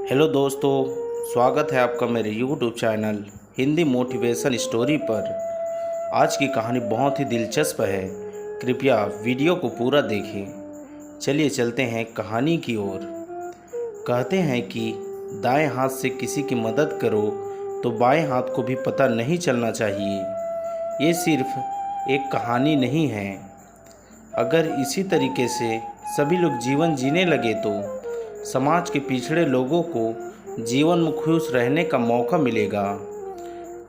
Hello दोस्तों, स्वागत है आपका मेरे YouTube channel Hindi motivation story पर। आज की कहानी बहुत ही दिलचस्प है, कृपया वीडियो को पूरा देखें। चलिए चलते हैं कहानी की ओर। कहते हैं कि दाएं हाथ से किसी की मदद करो तो बाएं हाथ को भी पता नहीं चलना चाहिए। ये सिर्फ एक कहानी नहीं है। अगर इसी तरीके से सभी लोग जीवन जीने लगे तो समाज के पिछड़े लोगों को जीवन में खुश रहने का मौका मिलेगा।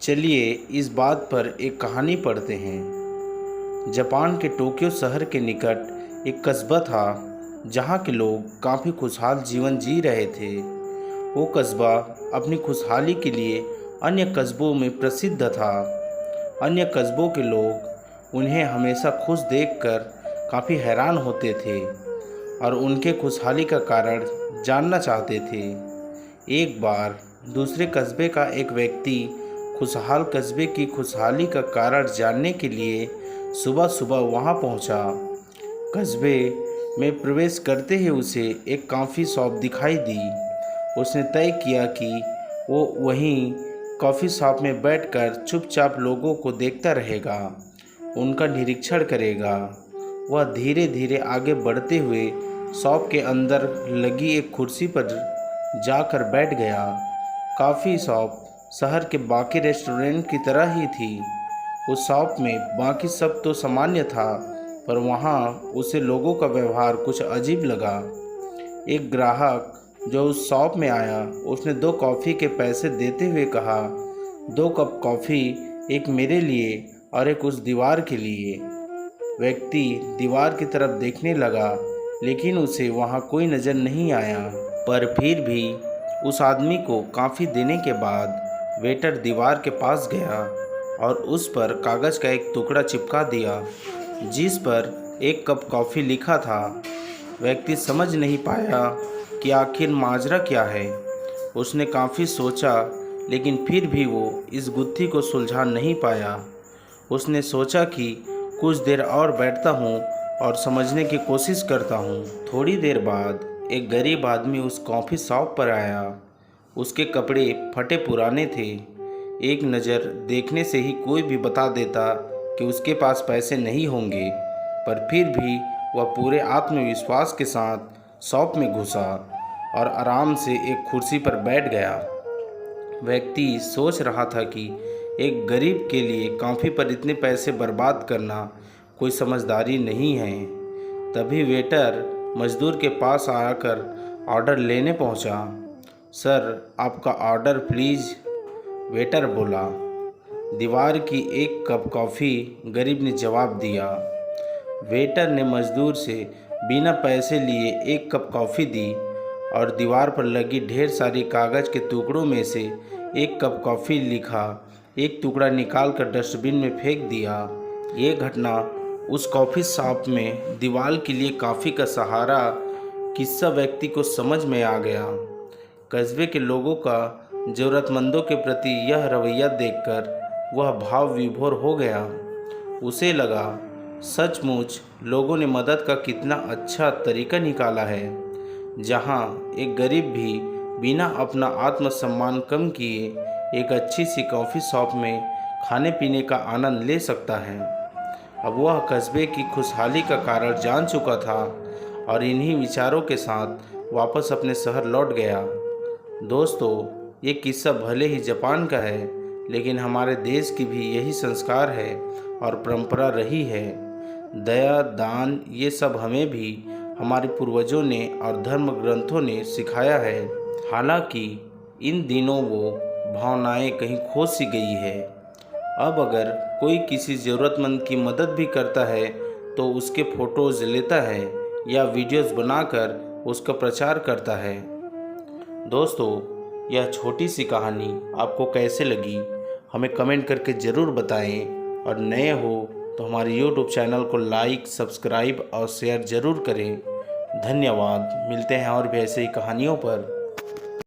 चलिए इस बात पर एक कहानी पढ़ते हैं। जापान के टोक्यो शहर के निकट एक कस्बा था जहाँ के लोग काफ़ी खुशहाल जीवन जी रहे थे। वो कस्बा अपनी खुशहाली के लिए अन्य कस्बों में प्रसिद्ध था। अन्य कस्बों के लोग उन्हें हमेशा खुश देखकर काफ़ी हैरान होते थे और उनके खुशहाली का कारण जानना चाहते थे। एक बार दूसरे कस्बे का एक व्यक्ति खुशहाल कस्बे की खुशहाली का कारण जानने के लिए सुबह सुबह वहां पहुंचा। कस्बे में प्रवेश करते ही उसे एक कॉफ़ी शॉप दिखाई दी। उसने तय किया कि वो वहीं कॉफ़ी शॉप में बैठकर चुपचाप लोगों को देखता रहेगा, उनका निरीक्षण करेगा। वह धीरे धीरे आगे बढ़ते हुए शॉप के अंदर लगी एक कुर्सी पर जाकर बैठ गया। कॉफ़ी शॉप शहर के बाकी रेस्टोरेंट की तरह ही थी। उस शॉप में बाकी सब तो सामान्य था, पर वहाँ उसे लोगों का व्यवहार कुछ अजीब लगा। एक ग्राहक जो उस शॉप में आया, उसने 2 कॉफ़ी के पैसे देते हुए कहा, 2 कप कॉफ़ी, एक मेरे लिए और एक उस दीवार के लिए। व्यक्ति दीवार की तरफ देखने लगा, लेकिन उसे वहाँ कोई नज़र नहीं आया। पर फिर भी उस आदमी को कॉफ़ी देने के बाद वेटर दीवार के पास गया और उस पर कागज़ का एक टुकड़ा चिपका दिया जिस पर 1 कप कॉफ़ी लिखा था। व्यक्ति समझ नहीं पाया कि आखिर माजरा क्या है। उसने काफ़ी सोचा, लेकिन फिर भी वो इस गुत्थी को सुलझा नहीं पाया। उसने सोचा कि कुछ देर और बैठता हूँ और समझने की कोशिश करता हूँ। थोड़ी देर बाद एक गरीब आदमी उस कॉफ़ी शॉप पर आया। उसके कपड़े फटे पुराने थे। एक नज़र देखने से ही कोई भी बता देता कि उसके पास पैसे नहीं होंगे, पर फिर भी वह पूरे आत्मविश्वास के साथ शॉप में घुसा और आराम से एक कुर्सी पर बैठ गया। व्यक्ति सोच रहा था कि एक गरीब के लिए कॉफ़ी पर इतने पैसे बर्बाद करना कोई समझदारी नहीं है। तभी वेटर मज़दूर के पास आकर ऑर्डर लेने पहुंचा। सर, आपका ऑर्डर प्लीज़, वेटर बोला। दीवार की 1 कप कॉफ़ी, गरीब ने जवाब दिया। वेटर ने मज़दूर से बिना पैसे लिए 1 कप कॉफ़ी दी और दीवार पर लगी ढेर सारी कागज़ के टुकड़ों में से 1 कप कॉफ़ी लिखा एक टुकड़ा निकालकर डस्टबिन में फेंक दिया। ये घटना उस कॉफ़ी शॉप में दीवार के लिए कॉफ़ी का सहारा किस्सा व्यक्ति को समझ में आ गया। कस्बे के लोगों का ज़रूरतमंदों के प्रति यह रवैया देखकर वह भाव विभोर हो गया। उसे लगा, सचमुच लोगों ने मदद का कितना अच्छा तरीका निकाला है, जहाँ एक गरीब भी बिना अपना आत्मसम्मान कम किए एक अच्छी सी कॉफ़ी शॉप में खाने पीने का आनंद ले सकता है। अब वह कस्बे की खुशहाली का कारण जान चुका था और इन्हीं विचारों के साथ वापस अपने शहर लौट गया। दोस्तों, ये किस्सा भले ही जापान का है, लेकिन हमारे देश की भी यही संस्कार है और परंपरा रही है। दया, दान, ये सब हमें भी हमारे पूर्वजों ने और धर्म ग्रंथों ने सिखाया है। हालांकि इन दिनों वो भावनाएं कहीं खो सी गई है। अब अगर कोई किसी ज़रूरतमंद की मदद भी करता है तो उसके फ़ोटोज़ लेता है या वीडियोज़ बनाकर उसका प्रचार करता है। दोस्तों, यह छोटी सी कहानी आपको कैसे लगी, हमें कमेंट करके ज़रूर बताएं और नए हो तो हमारे यूट्यूब चैनल को लाइक, सब्सक्राइब और शेयर ज़रूर करें। धन्यवाद। मिलते हैं और भी ऐसे ही कहानियों पर।